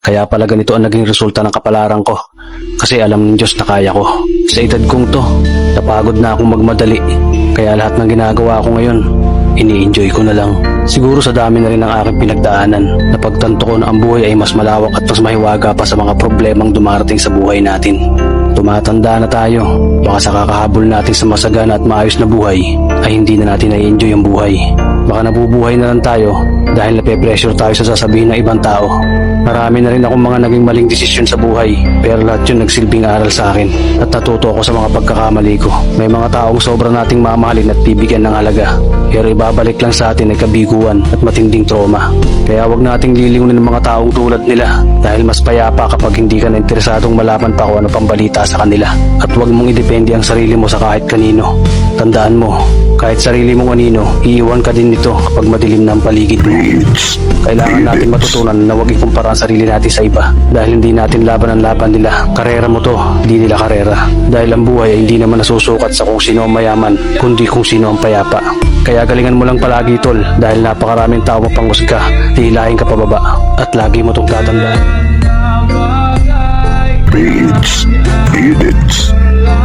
Kaya pala ganito ang naging resulta ng kapalaran ko. Kasi alam ng Diyos na kaya ko. Sa edad kong to, napagod na akong magmadali. Kaya lahat ng ginagawa ko ngayon, ini-enjoy ko na lang. Siguro sa dami na rin ng aking pinagdaanan, napagtanto ko na ang buhay ay mas malawak at mas mahiwaga pa sa mga problemang dumarating sa buhay natin. Tumatanda na tayo, baka sa kakahabol natin sa masagana at maayos na buhay, ay hindi na natin na-enjoy ang buhay. Baka nabubuhay na lang tayo dahil nape-pressure tayo sa sasabihin ng ibang tao. Marami na rin akong mga naging maling desisyon sa buhay, pero lahat yun nagsilbing aral sa akin at natuto ako sa mga pagkakamali ko. May mga taong sobra nating mamahalin at bibigyan ng halaga, pero ibabalik lang sa atin ay kabiguan at matinding trauma. Kaya wag nating lilingunin ng mga taong tulad nila dahil mas payapa kapag hindi ka na interesadong malaman pa kung ano pang balita sa kanila. At wag mong idepende ang sarili mo sa kahit kanino. Tandaan mo, kahit sarili mong anino, iiwan ka din nito kapag madilim na ang paligid mo. Kailangan natin matutunan na wag ikumpara ang sarili natin sa iba dahil hindi natin laban ang laban nila. Karera mo to, hindi nila karera. Dahil ang buhay ay hindi naman nasusukat sa kung sino ang mayaman, kundi kung sino ang payapa. Kaya galingan mo lang palagi tol dahil napakaraming tao mapanghusga, hihilahin ka pababa at lagi mo itong tatandaan. Beat it.